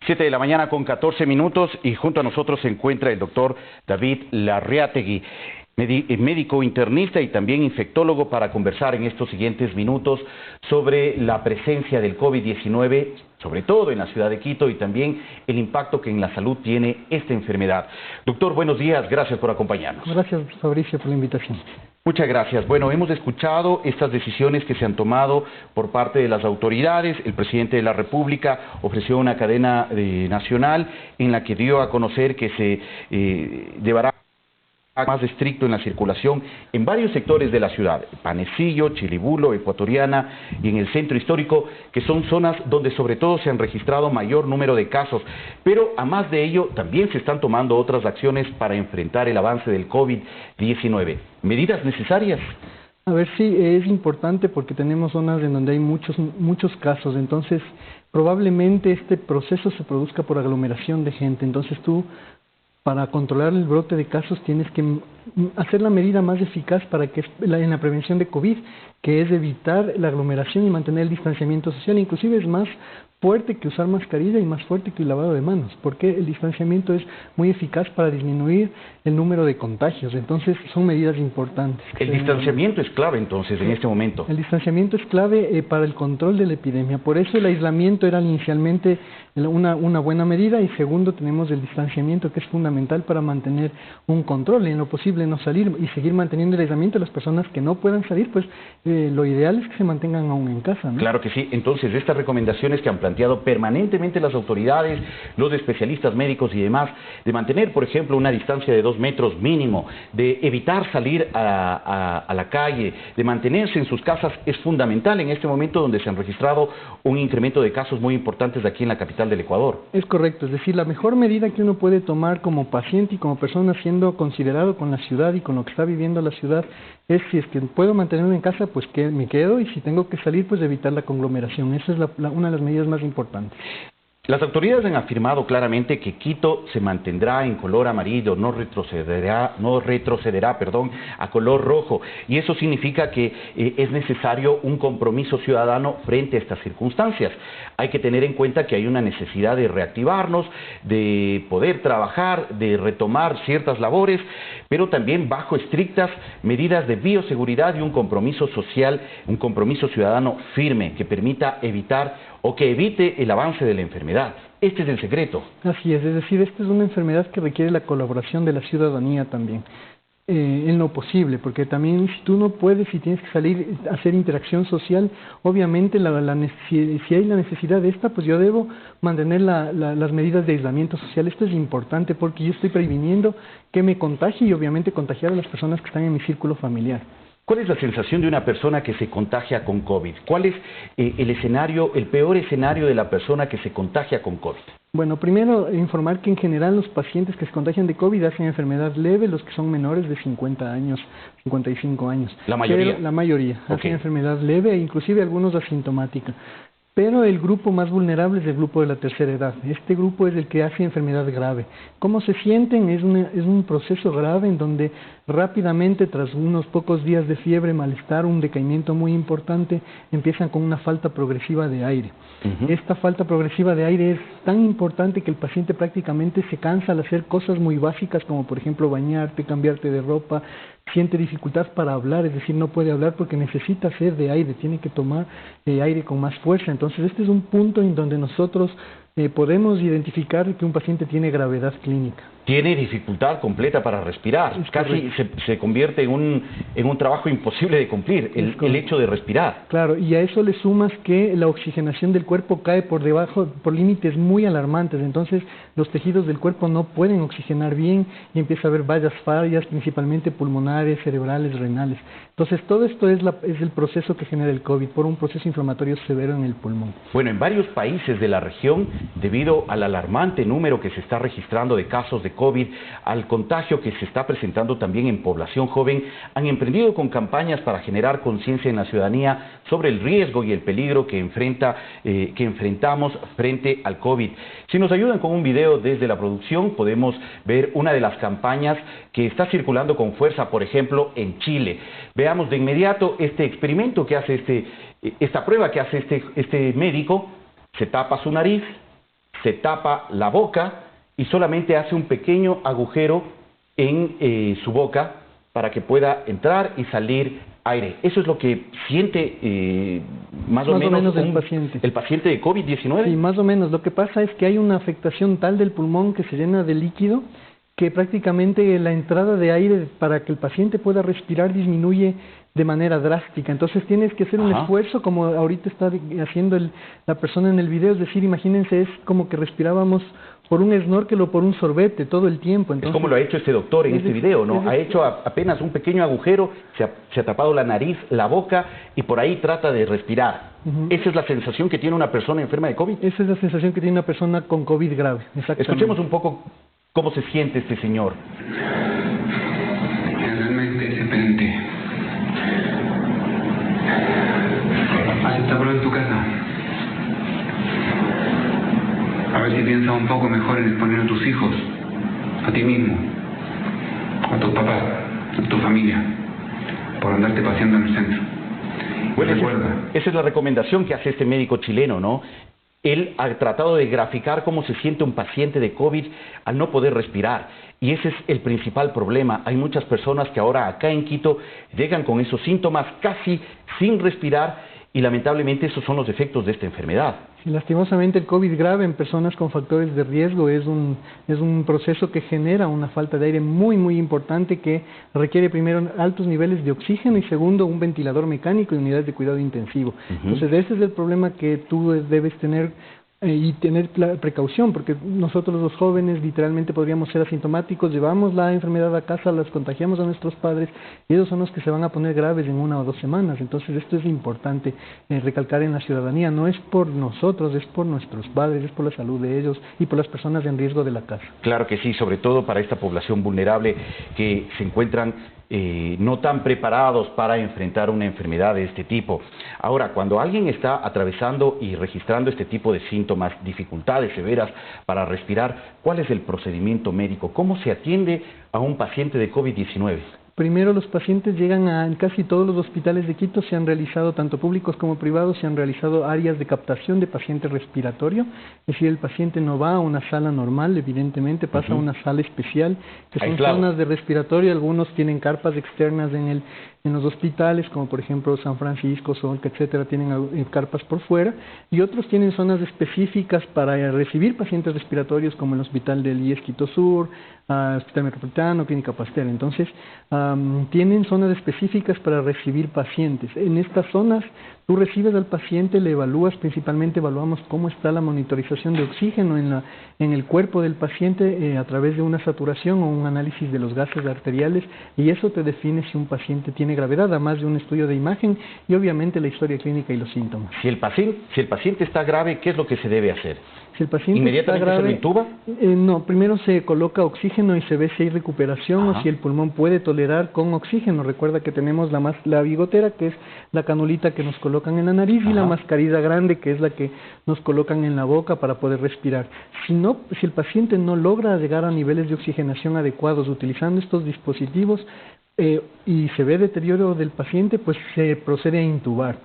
7 de la mañana con 14 minutos y junto a nosotros se encuentra el doctor David Larreategui, médico internista y también infectólogo, para conversar en estos siguientes minutos sobre la presencia del COVID-19, sobre todo en la ciudad de Quito, y también el impacto que en la salud tiene esta enfermedad. Doctor, buenos días, gracias por acompañarnos. Gracias, Fabricio, por la invitación. Muchas gracias. Bueno, hemos escuchado estas decisiones que se han tomado por parte de las autoridades. El presidente de la República ofreció una cadena nacional en la que dio a conocer que se llevará más estricto en la circulación en varios sectores de la ciudad: Panecillo, Chilibulo, Ecuatoriana y en el centro histórico, que son zonas donde sobre todo se han registrado mayor número de casos. Pero a más de ello, también se están tomando otras acciones para enfrentar el avance del COVID-19. ¿Medidas necesarias? A ver, sí, es importante porque tenemos zonas en donde hay muchos casos, entonces probablemente este proceso se produzca por aglomeración de gente. Entonces tú, para controlar el brote de casos, tienes que hacer la medida más eficaz en la prevención de COVID, que es evitar la aglomeración y mantener el distanciamiento social. Inclusive es más fuerte que usar mascarilla y más fuerte que el lavado de manos, porque el distanciamiento es muy eficaz para disminuir el número de contagios. Entonces son medidas importantes. El distanciamiento es clave entonces en este momento. El distanciamiento es clave para el control de la epidemia. Por eso el aislamiento era inicialmente una buena medida, y segundo, tenemos el distanciamiento, que es fundamental para mantener un control y en lo posible no salir y seguir manteniendo el aislamiento. Las personas que no puedan salir, pues lo ideal es que se mantengan aún en casa, ¿no? Claro que sí. Entonces, estas recomendaciones que han planteado permanentemente las autoridades, los especialistas médicos y demás, de mantener, por ejemplo, una distancia de 2 metros mínimo, de evitar salir a la calle, de mantenerse en sus casas, es fundamental en este momento donde se han registrado un incremento de casos muy importantes aquí en la capital del Ecuador. Es correcto, es decir, la mejor medida que uno puede tomar como paciente y como persona siendo considerado con la ciudad y con lo que está viviendo la ciudad es: si es que puedo mantenerme en casa, pues que me quedo, y si tengo que salir, pues evitar la conglomeración. Esa es una de las medidas más importantes. Las autoridades han afirmado claramente que Quito se mantendrá en color amarillo, no retrocederá a color rojo, y eso significa que es necesario un compromiso ciudadano frente a estas circunstancias. Hay que tener en cuenta que hay una necesidad de reactivarnos, de poder trabajar, de retomar ciertas labores, pero también bajo estrictas medidas de bioseguridad y un compromiso social, un compromiso ciudadano firme que permita evitar o que evite el avance de la enfermedad. Este es el secreto. Así es decir, esta es una enfermedad que requiere la colaboración de la ciudadanía también, en lo posible, porque también si tú no puedes, si tienes que salir a hacer interacción social, obviamente si hay la necesidad de esta, pues yo debo mantener las medidas de aislamiento social. Esto es importante porque yo estoy previniendo que me contagie y obviamente contagiar a las personas que están en mi círculo familiar. ¿Cuál es la sensación de una persona que se contagia con COVID? ¿Cuál es el peor escenario de la persona que se contagia con COVID? Bueno, primero informar que en general los pacientes que se contagian de COVID hacen enfermedad leve, los que son menores de 50 años, 55 años. ¿La mayoría? Pero la mayoría hacen enfermedad leve e inclusive algunos asintomática. Pero el grupo más vulnerable es el grupo de la tercera edad. Este grupo es el que hace enfermedad grave. ¿Cómo se sienten? Es un proceso grave en donde rápidamente, tras unos pocos días de fiebre, malestar, un decaimiento muy importante, empiezan con una falta progresiva de aire. Esta falta progresiva de aire es tan importante que el paciente prácticamente se cansa al hacer cosas muy básicas, como por ejemplo bañarte, cambiarte de ropa. Siente dificultad para hablar, es decir, no puede hablar porque necesita hacer de aire, tiene que tomar aire con más fuerza. Entonces este es un punto en donde nosotros podemos identificar que un paciente tiene gravedad clínica. Tiene dificultad completa para respirar, casi se convierte en un trabajo imposible de cumplir, el hecho de respirar. Claro, y a eso le sumas que la oxigenación del cuerpo cae por límites muy alarmantes. Entonces los tejidos del cuerpo no pueden oxigenar bien y empieza a haber varias fallas, principalmente pulmonares, cerebrales, renales. Entonces todo esto es el proceso que genera el COVID, por un proceso inflamatorio severo en el pulmón. Bueno, en varios países de la región, debido al alarmante número que se está registrando de casos de COVID, al contagio que se está presentando también en población joven, han emprendido con campañas para generar conciencia en la ciudadanía sobre el riesgo y el peligro que enfrentamos frente al COVID. Si nos ayudan con un video desde la producción, podemos ver una de las campañas que está circulando con fuerza, por ejemplo, en Chile. Veamos de inmediato este experimento que hace esta prueba que hace este médico. Se tapa su nariz, se tapa la boca y solamente hace un pequeño agujero en su boca para que pueda entrar y salir aire. Eso es lo que siente más o menos el paciente de COVID-19. Sí, más o menos. Lo que pasa es que hay una afectación tal del pulmón que se llena de líquido que prácticamente la entrada de aire para que el paciente pueda respirar disminuye de manera drástica. Entonces tienes que hacer un esfuerzo, como ahorita está haciendo la persona en el video, es decir, imagínense, es como que respirábamos por un snorkel o por un sorbete todo el tiempo. Entonces, es como lo ha hecho este doctor en este video, ¿no? Ha hecho apenas un pequeño agujero, se ha tapado la nariz, la boca y por ahí trata de respirar. Esa es la sensación que tiene una persona enferma de COVID. Esa es la sensación que tiene una persona con COVID grave. Escuchemos un poco cómo se siente este señor. Realmente deprimente. Acepta en tu casa. A ver si piensas un poco mejor en exponer a tus hijos, a ti mismo, a tus papás, a tu familia, por andarte paseando en el centro. Bueno, esa es la recomendación que hace este médico chileno, ¿no? Él ha tratado de graficar cómo se siente un paciente de COVID al no poder respirar. Y ese es el principal problema. Hay muchas personas que ahora acá en Quito llegan con esos síntomas casi sin respirar y lamentablemente esos son los efectos de esta enfermedad. Sí, lastimosamente el COVID grave en personas con factores de riesgo es un proceso que genera una falta de aire muy importante que requiere primero altos niveles de oxígeno y segundo un ventilador mecánico y unidades de cuidado intensivo. Entonces ese es el problema que tú debes tener y tener precaución, porque nosotros los jóvenes literalmente podríamos ser asintomáticos, llevamos la enfermedad a casa, las contagiamos a nuestros padres y ellos son los que se van a poner graves en 1 o 2 semanas. Entonces esto es importante recalcar en la ciudadanía, no es por nosotros, es por nuestros padres, es por la salud de ellos y por las personas en riesgo de la casa. Claro que sí, sobre todo para esta población vulnerable que se encuentran no tan preparados para enfrentar una enfermedad de este tipo. Ahora, cuando alguien está atravesando y registrando este tipo de síntomas, dificultades severas para respirar, ¿cuál es el procedimiento médico? ¿Cómo se atiende a un paciente de COVID-19? Primero, los pacientes llegan en casi todos los hospitales de Quito, se han realizado, tanto públicos como privados, se han realizado áreas de captación de paciente respiratorio, es decir, el paciente no va a una sala normal, evidentemente pasa a una sala especial, que son zonas de respiratorio, algunos tienen carpas externas en los hospitales, como por ejemplo San Francisco, Solca, etcétera, tienen carpas por fuera, y otros tienen zonas específicas para recibir pacientes respiratorios, como el Hospital del IES Quito Sur, Hospital Metropolitano, Clínica Pasteur. Entonces, tienen zonas específicas para recibir pacientes. En estas zonas, tú recibes al paciente, le evalúas, principalmente evaluamos cómo está la monitorización de oxígeno en el cuerpo del paciente a través de una saturación o un análisis de los gases arteriales, y eso te define si un paciente tiene gravedad, además de un estudio de imagen y obviamente la historia clínica y los síntomas. Si el paciente está grave, ¿qué es lo que se debe hacer? Si el paciente ¿Inmediatamente está grave, se lo intuba? No, primero se coloca oxígeno y se ve si hay recuperación o si el pulmón puede tolerar con oxígeno. Recuerda que tenemos la bigotera, que es la canulita que nos colocan en la nariz, y la mascarilla grande, que es la que nos colocan en la boca para poder respirar. Si el paciente no logra llegar a niveles de oxigenación adecuados utilizando estos dispositivos y se ve deterioro del paciente, pues se procede a intubar.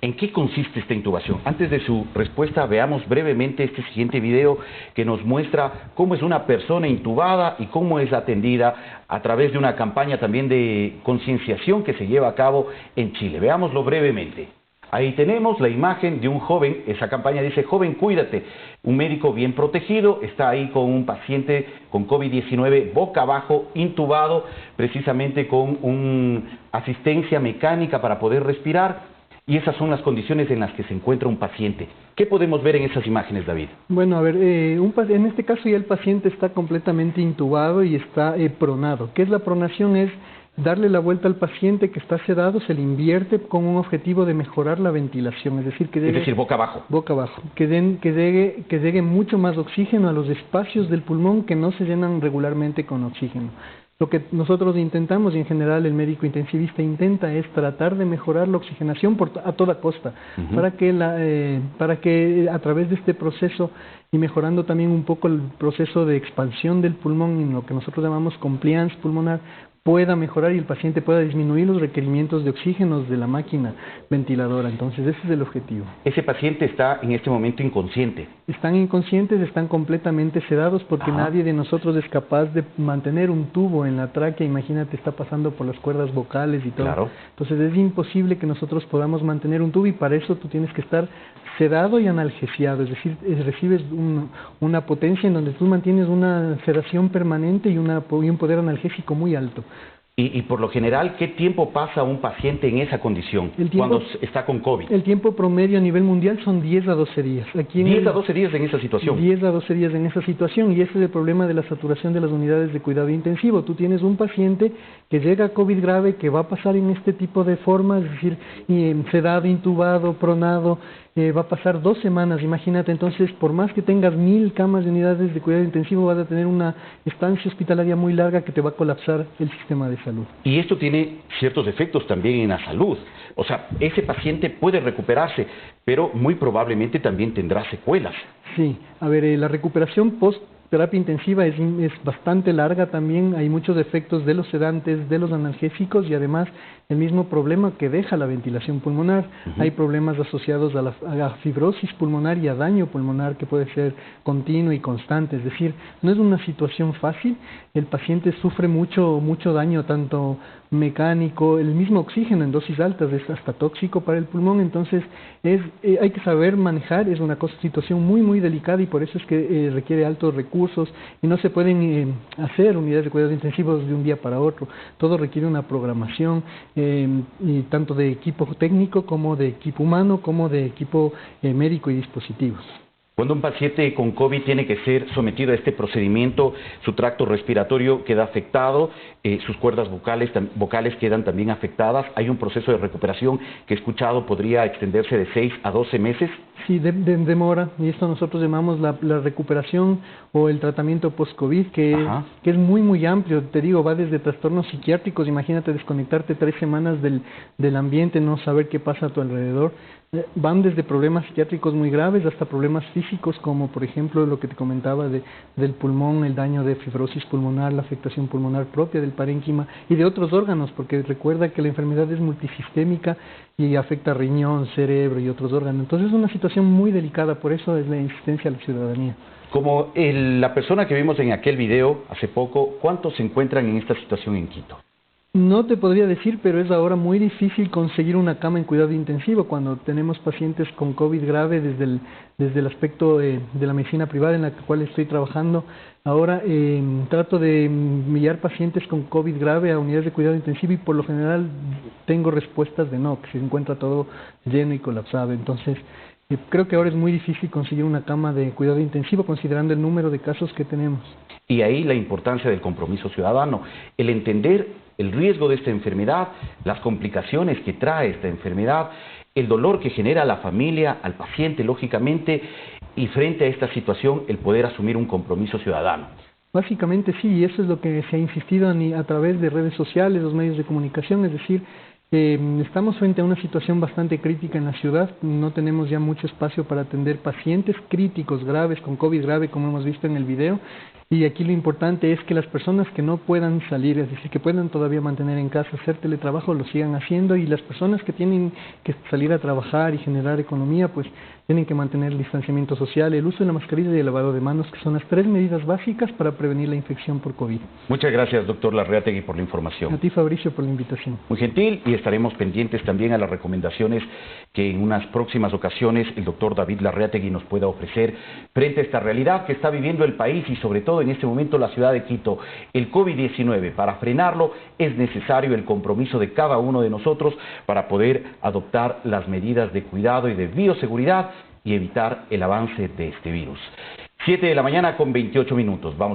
¿En qué consiste esta intubación? Antes de su respuesta, veamos brevemente este siguiente video que nos muestra cómo es una persona intubada y cómo es atendida a través de una campaña también de concienciación que se lleva a cabo en Chile. Veámoslo brevemente. Ahí tenemos la imagen de un joven, esa campaña dice: joven, cuídate. Un médico bien protegido está ahí con un paciente con COVID-19 boca abajo, intubado, precisamente con una asistencia mecánica para poder respirar. Y esas son las condiciones en las que se encuentra un paciente. ¿Qué podemos ver en esas imágenes, David? Bueno, a ver, en este caso ya el paciente está completamente intubado y está pronado. ¿Qué es la pronación? Es darle la vuelta al paciente que está sedado, se le invierte con un objetivo de mejorar la ventilación, es decir, boca abajo. Boca abajo, que llegue mucho más oxígeno a los espacios del pulmón que no se llenan regularmente con oxígeno. Lo que nosotros intentamos, y en general el médico intensivista intenta, es tratar de mejorar la oxigenación a toda costa, para que a través de este proceso y mejorando también un poco el proceso de expansión del pulmón, en lo que nosotros llamamos compliance pulmonar, pueda mejorar y el paciente pueda disminuir los requerimientos de oxígenos de la máquina ventiladora. Entonces, ese es el objetivo. Ese paciente está en este momento inconsciente. Están inconscientes, están completamente sedados porque nadie de nosotros es capaz de mantener un tubo en la tráquea. Imagínate, está pasando por las cuerdas vocales y todo. Claro. Entonces, es imposible que nosotros podamos mantener un tubo y para eso tú tienes que estar sedado y analgesiado, es decir, recibes una potencia en donde tú mantienes una sedación permanente y un poder analgésico muy alto. Y por lo general, ¿qué tiempo pasa un paciente en esa condición cuando está con COVID? El tiempo promedio a nivel mundial son 10 a 12 días. Aquí 10 a 12 días en esa situación. 10 a 12 días en esa situación, y ese es el problema de la saturación de las unidades de cuidado intensivo. Tú tienes un paciente que llega a COVID grave, que va a pasar en este tipo de forma, es decir, sedado, intubado, pronado, va a pasar 2 semanas, imagínate. Entonces, por más que tengas 1000 camas de unidades de cuidado intensivo, vas a tener una estancia hospitalaria muy larga que te va a colapsar el sistema de salud. Y esto tiene ciertos efectos también en la salud. O sea, ese paciente puede recuperarse, pero muy probablemente también tendrá secuelas. Sí, a ver, la recuperación post-terapia intensiva es bastante larga también. Hay muchos efectos de los sedantes, de los analgésicos y además el mismo problema que deja la ventilación pulmonar. Hay problemas asociados a la fibrosis pulmonar y a daño pulmonar que puede ser continuo y constante. Es decir, no es una situación fácil. El paciente sufre mucho daño, tanto mecánico, el mismo oxígeno en dosis altas es hasta tóxico para el pulmón. Entonces hay que saber manejar, es una situación muy delicada y por eso es que requiere altos recursos y no se pueden hacer unidades de cuidados intensivos de un día para otro. Todo requiere una programación, y tanto de equipo técnico como de equipo humano, como de equipo médico y dispositivos. Cuando un paciente con COVID tiene que ser sometido a este procedimiento, su tracto respiratorio queda afectado, sus cuerdas vocales quedan también afectadas. Hay un proceso de recuperación que he escuchado podría extenderse de 6 a 12 meses. Sí, demora, y esto nosotros llamamos la recuperación o el tratamiento post-COVID, que es muy amplio. Te digo, va desde trastornos psiquiátricos, imagínate desconectarte 3 semanas del ambiente, no saber qué pasa a tu alrededor. Van desde problemas psiquiátricos muy graves hasta problemas físicos, como por ejemplo lo que te comentaba del pulmón, el daño de fibrosis pulmonar, la afectación pulmonar propia del parénquima y de otros órganos, porque recuerda que la enfermedad es multisistémica y afecta riñón, cerebro y otros órganos. Entonces es una situación muy delicada, por eso es la insistencia a la ciudadanía. Como la persona que vimos en aquel video hace poco, ¿cuántos se encuentran en esta situación en Quito? No te podría decir, pero es ahora muy difícil conseguir una cama en cuidado intensivo cuando tenemos pacientes con COVID grave desde el aspecto de la medicina privada en la cual estoy trabajando. Ahora trato de enviar pacientes con COVID grave a unidades de cuidado intensivo y por lo general tengo respuestas de no, que se encuentra todo lleno y colapsado. Entonces, creo que ahora es muy difícil conseguir una cama de cuidado intensivo considerando el número de casos que tenemos. Y ahí la importancia del compromiso ciudadano, el entender el riesgo de esta enfermedad, las complicaciones que trae esta enfermedad, el dolor que genera a la familia, al paciente, lógicamente, y frente a esta situación, el poder asumir un compromiso ciudadano. Básicamente sí, y eso es lo que se ha insistido a través de redes sociales, los medios de comunicación, es decir, estamos frente a una situación bastante crítica en la ciudad, no tenemos ya mucho espacio para atender pacientes críticos graves, con COVID grave, como hemos visto en el video, y aquí lo importante es que las personas que no puedan salir, es decir, que puedan todavía mantener en casa, hacer teletrabajo, lo sigan haciendo, y las personas que tienen que salir a trabajar y generar economía, pues tienen que mantener el distanciamiento social, el uso de la mascarilla y el lavado de manos, que son las 3 medidas básicas para prevenir la infección por COVID. Muchas gracias, doctor Larreategui, por la información. A ti, Fabricio, por la invitación. Muy gentil, y estaremos pendientes también a las recomendaciones que en unas próximas ocasiones el doctor David Larreategui nos pueda ofrecer frente a esta realidad que está viviendo el país y sobre todo en este momento la ciudad de Quito. El COVID-19, para frenarlo es necesario el compromiso de cada uno de nosotros para poder adoptar las medidas de cuidado y de bioseguridad y evitar el avance de este virus. 7 de la mañana con 28 minutos. Vamos.